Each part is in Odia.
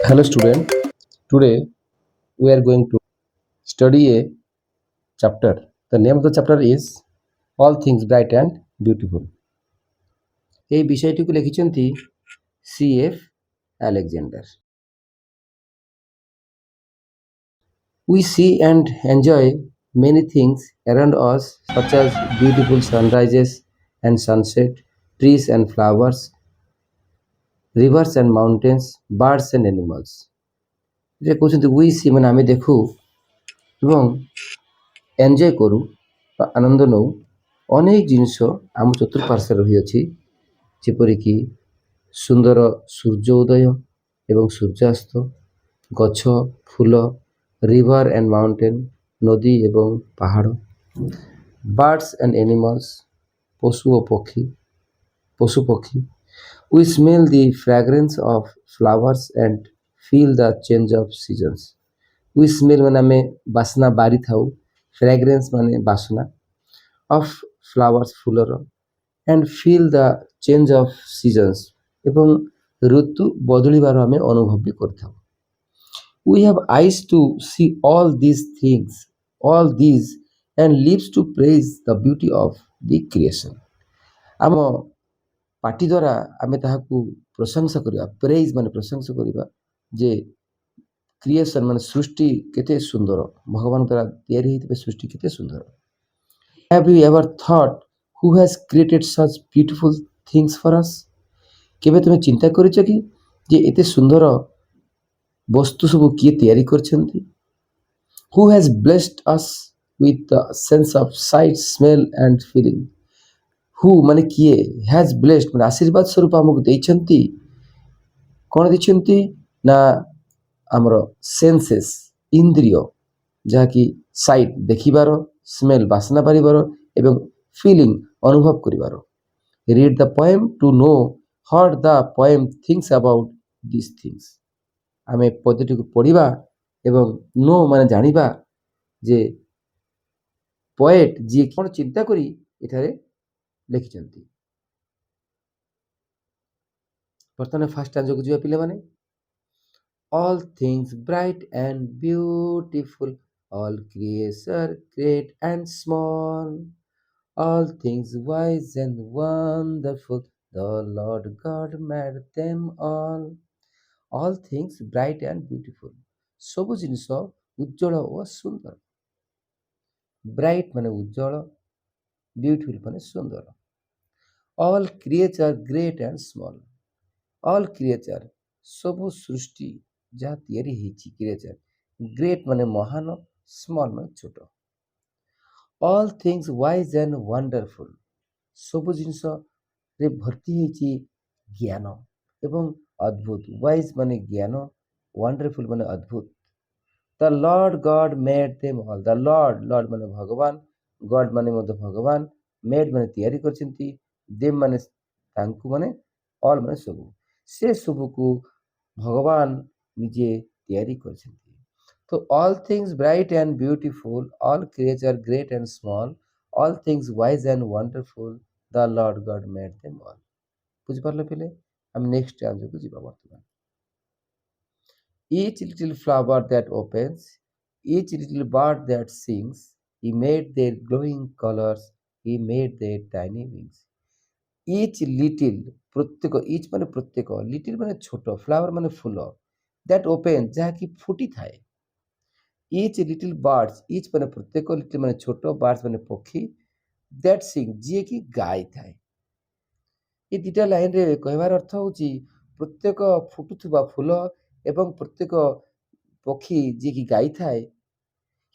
Hello student, today we are going to study a chapter. The name of the chapter is All Things Bright and Beautiful. এই বিষয়টিকে লিখিଛନ୍ତି C.F. Alexander. We see and enjoy many things around us such as beautiful sunrises and sunset, trees and flowers, rivers and mountains, birds and animals. এটা କହୁଛନ୍ତି we see ମାନେ ଆମେ ଦେଖୁ ଏବଂ ଏନ୍ଜୟ କରୁ ବା ଆନନ୍ଦ ନେଉ ଅନେକ ଜିନିଷ ଆମ ଚତୁଃପାର୍ଶ୍ୱରେ ରହିଅଛି, ଯେପରିକି ସୁନ୍ଦର ସୂର୍ଯ୍ୟ ଉଦୟ ଏବଂ ସୂର୍ଯ୍ୟାସ୍ତ, ଗଛ, ଫୁଲ, ରିଭର ଆଣ୍ଡ ମାଉଣ୍ଟେନ୍, ନଦୀ ଏବଂ ପାହାଡ଼, ବାର୍ଡସ୍ ଆଣ୍ଡ ଏନିମଲ୍ସ, ପଶୁ ପକ୍ଷୀ. We smell the fragrance of flowers and feel the change of seasons. We smell ମାନେ ଆମେ ବାସ୍ନା ବାରିଥାଉ, fragrance ମାନେ ବାସ୍ନା, of flowers ଫୁଲର, and feel the change of seasons ଏବଂ ଋତୁ ବଦଳିବାର ଆମେ ଅନୁଭବ ବି କରିଥାଉ. We have eyes to see all these and lips to praise the beauty of the creation. ଆମ ପାଟି ଦ୍ୱାରା ଆମେ ତାହାକୁ ପ୍ରଶଂସା କରିବା, ପ୍ରେଜ୍ ମାନେ ପ୍ରଶଂସା କରିବା ଯେ କ୍ରିଏସନ୍ ମାନେ ସୃଷ୍ଟି କେତେ ସୁନ୍ଦର, ଭଗବାନ ଦ୍ୱାରା ତିଆରି ହୋଇଥିବା ସୃଷ୍ଟି କେତେ ସୁନ୍ଦର. Have you ever thought who has created such beautiful things for us? କେବେ ତୁମେ ଚିନ୍ତା କରିଛ କି ଯେ ଏତେ ସୁନ୍ଦର ବସ୍ତୁ ସବୁ କିଏ ତିଆରି କରିଛନ୍ତି? Who has blessed us with the sense of sight, smell and feeling? Who ମାନେ କିଏ, has blessed ମାନେ ଆଶୀର୍ବାଦ ସ୍ୱରୂପ ଆମକୁ ଦେଇଛନ୍ତି. କ'ଣ ଦେଇଛନ୍ତି ନା ଆମର ସେନ୍ସେସ୍ ଇନ୍ଦ୍ରିୟ, ଯାହାକି ସାଇଟ୍ ଦେଖିବାର, ସ୍ମେଲ୍ ବାସ୍ନା ପାରିବାର ଏବଂ ଫିଲିଂ ଅନୁଭବ କରିବାର. Read the poem to know what the poem thinks about these things. ଆମେ ପଦ୍ୟଟିକୁ ପଢ଼ିବା ଏବଂ ନୋ ମାନେ ଜାଣିବା ଯେ ପଏଟ୍ ଯିଏ କ'ଣ ଚିନ୍ତା କରି ଏଠାରେ ଲେଖିଛନ୍ତି. ବର୍ତ୍ତମାନ ଫାର୍ଷ୍ଟ ଷ୍ଟାଞ୍ଜାକୁ ଯିବା ପିଲାମାନେ. All things bright and beautiful, all creation great and small, all things wise and wonderful, the Lord God made them all. All things bright and beautiful, ସବୁ ଜିନିଷ ଉଜ୍ଜଳ ଓ ସୁନ୍ଦର. ବ୍ରାଇଟ୍ ମାନେ ଉଜ୍ଜଳ, ବ୍ୟୁଟିଫୁଲ ମାନେ ସୁନ୍ଦର. All creature great and small, all creature ସବୁ ସୃଷ୍ଟି ଯାହା ତିଆରି ହେଇଛି କ୍ରିଏଚର, ଗ୍ରେଟ୍ ମାନେ ମହାନ, ସ୍ମଲ୍ ମାନେ ଛୋଟ. All things wise and wonderful, ସବୁ ଜିନିଷରେ ଭର୍ତ୍ତି ହେଇଛି ଜ୍ଞାନ ଏବଂ ଅଦ୍ଭୁତ. ୱାଇଜ୍ ମାନେ ଜ୍ଞାନ, ୱାଣ୍ଡରଫୁଲ ମାନେ ଅଦ୍ଭୁତ. The Lord God made them all. The Lord ମାନେ ଭଗବାନ, God ମାନେ ମଧ୍ୟ ଭଗବାନ, made ମାନେ ତିଆରି କରିଛନ୍ତି, them ମାନେ ତାଙ୍କୁ ମାନେ all ମାନେ ସବୁ. ସେ ସବୁକୁ ଭଗବାନ ନିଜେ ତିଆରି କରିଛନ୍ତି. So all things bright and beautiful, all creature great and small, all things wise and wonderful, the Lord God made them all. ବୁଝିପାରିଲ ପିଲେ? ଆମେ ନେକ୍ସଟ ଷ୍ଟାଞ୍ଜାକୁ ଯିବା ବର୍ତ୍ତମାନ. Each little flower that opens, each little bird that sings, he made their glowing colors, he made their tiny wings. Each little, ପ୍ରତ୍ୟେକ, each ମାନେ ପ୍ରତ୍ୟେକ, little ମାନେ ଛୋଟ, flower ମାନେ ଫୁଲ, that open ଯାହାକି ଫୁଟିଥାଏ. Each little birds, each ମାନେ ପ୍ରତ୍ୟେକ, little ମାନେ ଛୋଟ, birds ମାନେ ପକ୍ଷୀ, that sing ଯିଏକି ଗାଇଥାଏ. ଏ ଦୁଇଟା ଲାଇନରେ କହିବାର ଅର୍ଥ ହେଉଛି ପ୍ରତ୍ୟେକ ଫୁଟୁଥିବା ଫୁଲ ଏବଂ ପ୍ରତ୍ୟେକ ପକ୍ଷୀ ଯିଏକି ଗାଇଥାଏ.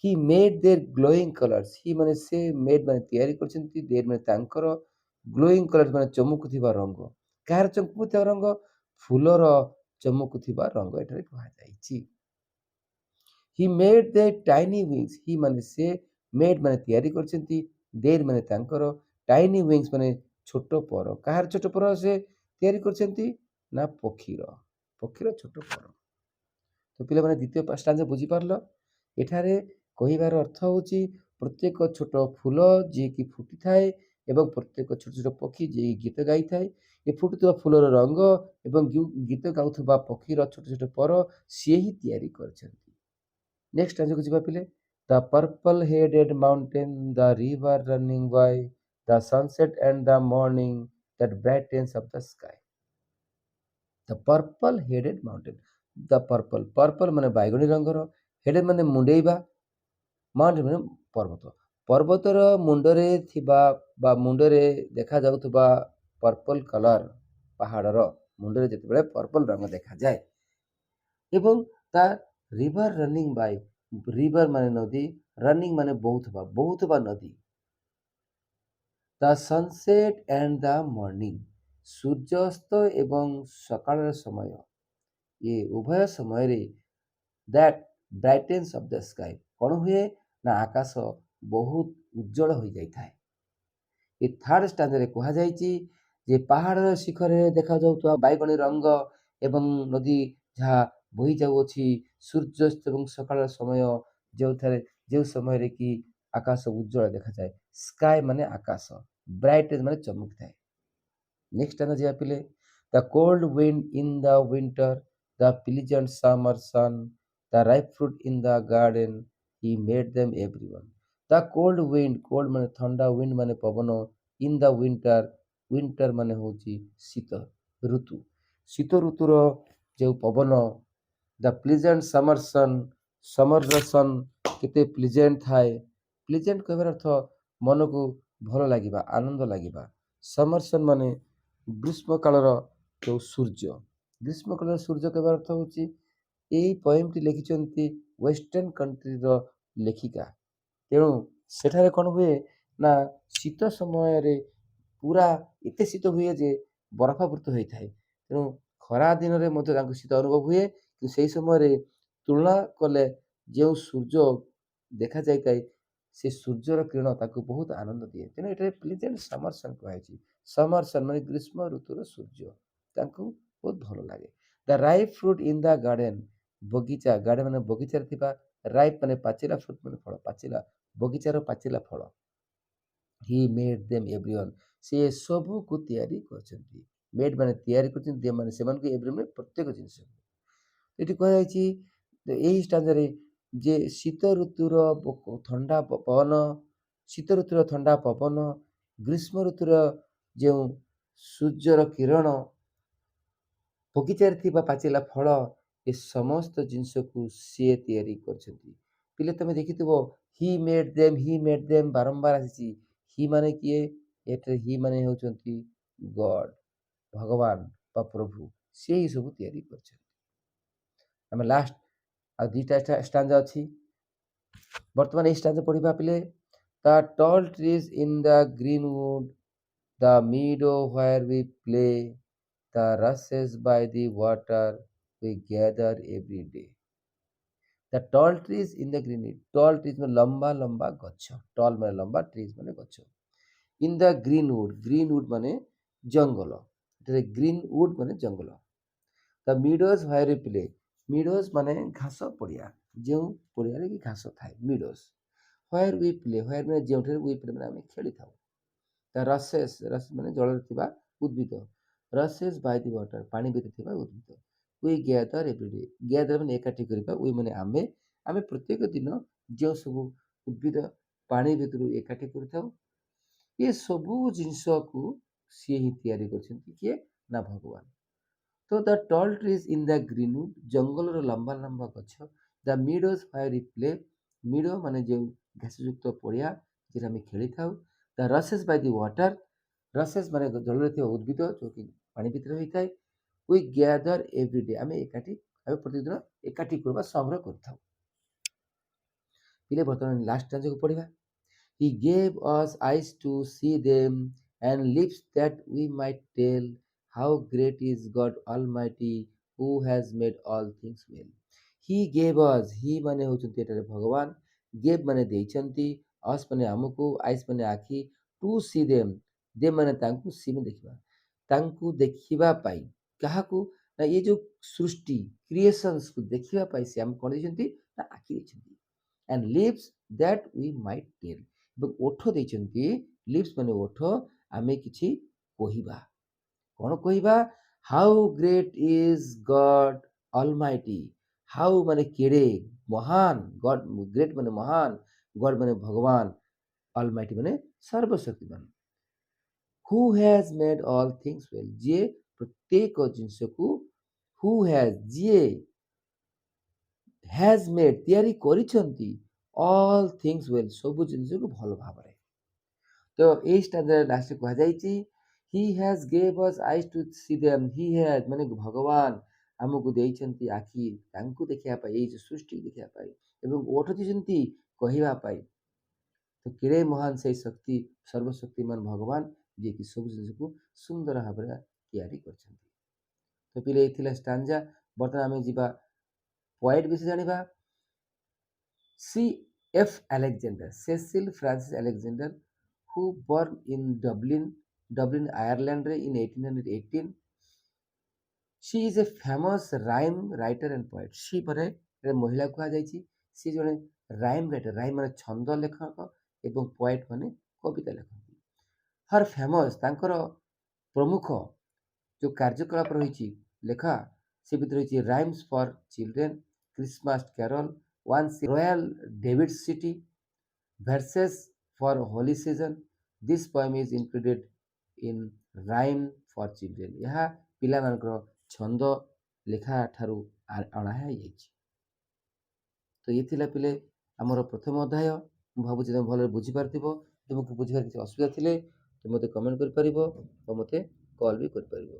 ହି ମେଡ୍ ଦେୟାର ଗ୍ଲୋଇଂ କଲର୍ସ, ହି ମାନେ ସେ, ମେଡ୍ ମାନେ ତିଆରି କରିଛନ୍ତି, ଦେୟାର ମାନେ ତାଙ୍କର, ଗ୍ଲୋଇଂ କଲର୍ସ ମାନେ ଚମକୁଥିବା ରଙ୍ଗ. କାହାର ଚମକୁଥିବା ରଙ୍ଗ? ଫୁଲର ଚମକୁଥିବା ରଙ୍ଗ ଏଠାରେ କୁହାଯାଇଛି. ହି ମେଡ୍ ଦେୟାର ଟାଇନି ୱିଙ୍ଗସ୍, ହି ମାନେ ସେ, ମେଡ୍ ମାନେ ତିଆରି କରିଛନ୍ତି, ଦେୟାର ମାନେ ତାଙ୍କର, ଟାଇନି ୱିଙ୍ଗସ୍ ମାନେ ଛୋଟ ପର. କାହାର ଛୋଟ ପର ସେ ତିଆରି କରିଛନ୍ତି? ନା ପକ୍ଷୀର ଛୋଟ ପର. ତ ପିଲାମାନେ ଦ୍ୱିତୀୟ ଷ୍ଟାଞ୍ଜା ବୁଝିପାରିଲ? ଏଠାରେ କହିବାର ଅର୍ଥ ହେଉଛି ପ୍ରତ୍ୟେକ ଛୋଟ ଫୁଲ ଯିଏକି ଫୁଟିଥାଏ ଏବଂ ପ୍ରତ୍ୟେକ ଛୋଟ ଛୋଟ ପକ୍ଷୀ ଯିଏ ଗୀତ ଗାଇଥାଏ, ଏ ଫୁଟୁଥିବା ଫୁଲର ରଙ୍ଗ ଏବଂ ଗୀତ ଗାଉଥିବା ପକ୍ଷୀର ଛୋଟ ଛୋଟ ପର ସିଏ ହିଁ ତିଆରି କରିଛନ୍ତି। ନେକ୍ସଟ ଷ୍ଟାଞ୍ଜାକୁ ଯିବା ପିଲେ। The purple headed mountain, the river running by, the sunset and the morning that brightens up the sky. The purple headed mountain. The purple ମାନେ ବାଇଗଣୀ ରଙ୍ଗର, headed ମାନେ ମୁଣ୍ଡେଇବା, ମାଉଣ୍ଟେନ୍ ମାନେ ପର୍ବତ। ପର୍ବତର ମୁଣ୍ଡରେ ଥିବା ବା ମୁଣ୍ଡରେ ଦେଖାଯାଉଥିବା ପର୍ପଲ କଲର, ପାହାଡ଼ର ମୁଣ୍ଡରେ ଯେତେବେଳେ ପର୍ପଲ ରଙ୍ଗ ଦେଖାଯାଏ ଏବଂ ତା ରିଭର ରନିଂ ବାଇ, ରିଭର ମାନେ ନଦୀ, ରନିଂ ମାନେ ବହୁଥିବା ନଦୀ, ଦ ସନସେଟ୍ ଆଣ୍ଡ ଦ ମର୍ଣ୍ଣିଂ, ସୂର୍ଯ୍ୟାସ୍ତ ଏବଂ ସକାଳର ସମୟ, ଏ ଉଭୟ ସମୟରେ ଦ୍ୟାଟ୍ ବ୍ରାଇଟେନ୍ସ ଅଫ୍ ଦ ସ୍କାଏ, କ'ଣ ହୁଏ ନା ଆକାଶ ବହୁତ ଉଜ୍ଜଳ ହୋଇଯାଇଥାଏ। ଏ ଥାର୍ଡ ଷ୍ଟାଞ୍ଜାରେ କୁହାଯାଇଛି ଯେ ପାହାଡ଼ର ଶିଖରରେ ଦେଖାଯାଉଥିବା ବାଇଗଣୀ ରଙ୍ଗ ଏବଂ ନଦୀ ଯାହା ବୋହି ଯାଉଅଛି ସୂର୍ଯ୍ୟାସ୍ତ ଏବଂ ସକାଳର ସମୟ, ଯେଉଁ ସମୟରେ କି ଆକାଶ ଉଜ୍ଜଳ ଦେଖାଯାଏ। ସ୍କାଏ ମାନେ ଆକାଶ, ବ୍ରାଇଟ୍ ମାନେ ଚମକିଥାଏ। ନେକ୍ସଟ ଆମେ ଯିବା ପିଲେ। The cold wind in the winter, the pleasant summer sun, the ripe fruit in the garden, he made them everyone. The cold wind, cold ମାନେ ଥଣ୍ଡା, ୱିଣ୍ଡ ମାନେ ପବନ, ଇନ୍ ଦ ୱିଣ୍ଟର, ୱିଣ୍ଟର ମାନେ ହେଉଛି ଶୀତ ଋତୁ, ଶୀତ ଋତୁର ଯେଉଁ ପବନ, ଦ ପ୍ଲିଜେଣ୍ଟ ସମର ସନ୍, ସମରର ସନ୍ କେତେ ପ୍ଲିଜେଣ୍ଟ ଥାଏ। ପ୍ଲିଜେଣ୍ଟ କହିବାର ଅର୍ଥ ମନକୁ ଭଲ ଲାଗିବା, ଆନନ୍ଦ ଲାଗିବା। ସମର ସନ୍ ମାନେ ଗ୍ରୀଷ୍ମ କାଳର ଯେଉଁ ସୂର୍ଯ୍ୟ, ଗ୍ରୀଷ୍ମ କାଳର ସୂର୍ଯ୍ୟ କହିବାର ଅର୍ଥ ହେଉଛି, ଏହି ପଏମଟି ଲେଖିଛନ୍ତି ୱେଷ୍ଟର୍ଣ୍ଣ କଣ୍ଟ୍ରିର ଲେଖିକା। ତେଣୁ ସେଠାରେ କ'ଣ ହୁଏ ନା ଶୀତ ସମୟରେ ପୁରା ଏତେ ଶୀତ ହୁଏ ଯେ ବରଫାବୃତ ହୋଇଥାଏ। ତେଣୁ ଖରା ଦିନରେ ମଧ୍ୟ ତାଙ୍କୁ ଶୀତ ଅନୁଭବ ହୁଏ, କିନ୍ତୁ ସେହି ସମୟରେ ତୁଳନା କଲେ ଯେଉଁ ସୂର୍ଯ୍ୟ ଦେଖାଯାଇଥାଏ ସେ ସୂର୍ଯ୍ୟର କିରଣ ତାକୁ ବହୁତ ଆନନ୍ଦ ଦିଏ। ତେଣୁ ଏଠାରେ ପ୍ଲିଜେଣ୍ଟ ସମର ସନ୍ କୁହାଯାଇଛି। ସମର ସନ୍ ମାନେ ଗ୍ରୀଷ୍ମ ଋତୁର ସୂର୍ଯ୍ୟ, ତାଙ୍କୁ ବହୁତ ଭଲ ଲାଗେ। ଦ ripe fruit in the garden, ବଗିଚା, ଗାର୍ଡେନ୍ ମାନେ ବଗିଚାରେ ଥିବା, ରାଇପ୍ ମାନେ ପାଚିଲା, ଫ୍ରୁଟ୍ ମାନେ ଫଳ, ପାଚିଲା, ବଗିଚାର ପାଚିଲା ଫଳ। ହି ମେଡ୍ ଦେମ୍ ଏଭ୍ରିୱାନ୍, ସେ ସବୁକୁ ତିଆରି କରିଛନ୍ତି। ମେଡ୍ ମାନେ ତିଆରି କରିଛନ୍ତି, ଦେମ୍ ମାନେ ସେମାନଙ୍କୁ, ଏଭ୍ରିୱାନ୍ ମାନେ ପ୍ରତ୍ୟେକ ଜିନିଷ। ଏଠି କୁହାଯାଇଛି ଏହି ଷ୍ଟାଞ୍ଜାରେ ଯେ ଶୀତ ଋତୁର ଥଣ୍ଡା ପବନ, ଶୀତ ଋତୁର ଥଣ୍ଡା ପବନ, ଗ୍ରୀଷ୍ମ ଋତୁର ଯେଉଁ ସୂର୍ଯ୍ୟର କିରଣ, ବଗିଚାରେ ଥିବା ପାଚିଲା ଫଳ, ଏ ସମସ୍ତ ଜିନିଷକୁ ସିଏ ତିଆରି କରିଛନ୍ତି। ପିଲେ ତମେ ଦେଖିଥିବ ହି ମେଡ୍ ଦେମ୍ ବାରମ୍ବାର ଆସିଛି। ହି ମାନେ କିଏ? ଏଠାରେ ହି ମାନେ ହେଉଛନ୍ତି ଗଡ୍, ଭଗବାନ ବା ପ୍ରଭୁ, ସେ ହିଁ ସବୁ ତିଆରି କରିଛନ୍ତି। ଆମେ ଲାଷ୍ଟ ଆଉ ଦୁଇଟା ଷ୍ଟାଞ୍ଜା ଅଛି, ବର୍ତ୍ତମାନ ଏହି ଷ୍ଟାଞ୍ଜା ପଢିବା ପିଲେ। The tall trees in the greenwood, the meadow where we play, the rushes by the water we gather every day. The tall trees in the greenwood, tall trees ମାନେ ଲମ୍ବା ଲମ୍ବା ଗଛ, tall ମାନେ ଲମ୍ବା, trees ମାନେ ଗଛ। in the greenwood, greenwood ମାନେ ଜଙ୍ଗଲ, ଏଠାରେ greenwood ମାନେ ଜଙ୍ଗଲ। the meadows where we play, meadows ମାନେ ଘାସ ପଡ଼ିଆ, ଯେଉଁ ପଡ଼ିଆରେ କି ଘାସ ଥାଏ, meadows। where we play, where ମାନେ ଯେଉଁଠାରେ we play ମାନେ ଆମେ ଖେଳିଥାଉ। the rushes, rushes ମାନେ ଜଳରେ ଥିବା ଉଦ୍ଭିଦ, rushes by the water ପାଣି ଭିତରେ ଥିବା ଉଦ୍ଭିଦ। we gather every day, gather ମାନେ ଏକାଠି କରିବା, we ମାନେ ଆମେ ପ୍ରତ୍ୟେକ ଦିନ ଯେଉଁ ସବୁ ଉଦ୍ଭିଦ ପାଣି ଭିତରୁ ଏକାଠି କରିଥାଉ, ଏ ସବୁ ଜିନିଷକୁ ସିଏ ହିଁ ତିଆରି କରିଛନ୍ତି। କିଏ? ନା ଭଗବାନ। ତ ଦ ଟଲ୍ ଟ୍ରିଜ୍ ଇନ୍ ଦ ଗ୍ରୀନଉଡ୍, ଜଙ୍ଗଲର ଲମ୍ବା ଲମ୍ବା ଗଛ, ଦ meadows where we play, meadow ମାନେ ଯେଉଁ ଘାସଯୁକ୍ତ ପଡ଼ିଆ ଯେଉଁଠି ଆମେ ଖେଳିଥାଉ, ଦ rushes by the water, rushes ମାନେ ଜଳରେ ଥିବା ଉଦ୍ଭିଦ ଯେଉଁକି ପାଣି ଭିତରେ ହୋଇଥାଏ, we gather every day ଆମେ ପ୍ରତିଦିନ ଏକାଠି କରିବା, ସଂଗ୍ରହ କରିଥାଉ। ପିଲେ ବର୍ତ୍ତମାନ ଲାଷ୍ଟ ଷ୍ଟାଞ୍ଜାକୁ ପଢିବା। He gave us eyes to see them and lips that we might tell how great is God Almighty who has made all things well. He gave us, he ମାନେ ହେଉଛନ୍ତି ଏଠାରେ ଭଗବାନ, gave ମାନେ ଦେଇଛନ୍ତି, us ମାନେ ଆମକୁ, eyes ମାନେ ଆଖି, to see them, them ମାନେ ତାଙ୍କୁ, see ମାନେ ଦେଖିବା, ତାଙ୍କୁ ଦେଖିବା ପାଇଁ, କାହାକୁ? ନା ଏ ଯେଉଁ ସୃଷ୍ଟି କ୍ରିଏସନ୍ସକୁ ଦେଖିବା ପାଇଁ ସେ ଆମକୁ କ'ଣ ଦେଇଛନ୍ତି? ନା ଆଖି ଦେଇଛନ୍ତି। and lips that we might tell, ଏବଂ ଓଠ ଦେଇଛନ୍ତି, lips ମାନେ ଓଠ, ଆମେ କିଛି କହିବା। କ'ଣ କହିବା? ହାଉ ଗ୍ରେଟ୍ ଇଜ୍ ଗଡ୍ ଅଲମାଇଟି। ହାଉ ମାନେ କେଡ଼େ, ମହାନ, ଗଡ୍ ଗ୍ରେଟ୍ ମାନେ ମହାନ, ଗଡ୍ ମାନେ ଭଗବାନ, ଅଲମାଇଟି ମାନେ ସର୍ବଶକ୍ତିମାନ। Who has made all things well, ଯିଏ ପ୍ରତ୍ୟେକ ଜିନିଷକୁ, ହୁ ହ୍ୟାଜ୍ ଯିଏ, ହ୍ୟାଜ୍ ମେଡ୍ ତିଆରି କରିଛନ୍ତି, ଅଲ୍ ଥିଙ୍ଗସ୍ ୱେଲ୍ ସବୁ ଜିନିଷକୁ ଭଲ ଭାବରେ। ତ ଏଇ ଷ୍ଟାଣ୍ଡାର୍ଡ ଲାଷ୍ଟରେ କୁହାଯାଇଛି he has gave us eyes to see them, he has ମାନେ ଭଗବାନ ଆମକୁ ଦେଇଛନ୍ତି ଆଖି ତାଙ୍କୁ ଦେଖିବା ପାଇଁ, ଏଇ ଯେଉଁ ସୃଷ୍ଟି ଦେଖିବା ପାଇଁ, ଏବଂ ଓଠ ଦେଇଛନ୍ତି କହିବା ପାଇଁ। ତ କେଡ଼େ ମହାନ ସେଇ ଶକ୍ତି, ସର୍ବଶକ୍ତିମାନ ଭଗବାନ, ଯିଏକି ସବୁ ଜିନିଷକୁ ସୁନ୍ଦର ଭାବରେ ତିଆରି କରିଛନ୍ତି। ତ ପିଲେ ଏଇ ଥିଲା ଷ୍ଟାଞ୍ଜା। ବର୍ତ୍ତମାନ ଆମେ ଯିବା ପଏଟ୍ ବିଷୟ ଜାଣିବା। C.F. Alexander, Cecil Francis Alexander, who born in Dublin, Ireland in 1818. She is a famous rhyme writer and poet. She ପରେ ମହିଳା କୁହାଯାଇଛି। ସେ ଜଣେ ରାଇମ୍ ରାଇଟର, ରାଇମ୍ ମାନେ ଛନ୍ଦ ଲେଖକ ଏବଂ ପଏଟ୍ ମାନେ କବିତା ଲେଖନ୍ତି। ହର୍ ଫେମସ୍ ତାଙ୍କର ପ୍ରମୁଖ ଯେଉଁ କାର୍ଯ୍ୟକଳାପ ରହିଛି ଲେଖା, ସେ ଭିତରେ ରହିଛି rhymes for children, Christmas carol, once royal David city, verses for holy season. This poem is included in rhyme for children. ଏହା ପିଲାମାନଙ୍କର ଛନ୍ଦ ଲେଖା ଠାରୁ ଅଣା ହେଇଯାଇଛି। ତ ଇଏ ଥିଲା ପିଲେ ଆମର ପ୍ରଥମ ଅଧ୍ୟାୟ। ମୁଁ ଭାବୁଛି ତୁମେ ଭଲରେ ବୁଝିପାରିଥିବ। ତୁମକୁ ବୁଝିବାର କିଛି ଅସୁବିଧା ଥିଲେ ତୁମେ ମୋତେ କମେଣ୍ଟ କରିପାରିବ ବା ମୋତେ କଲ୍ ବି କରିପାରିବ।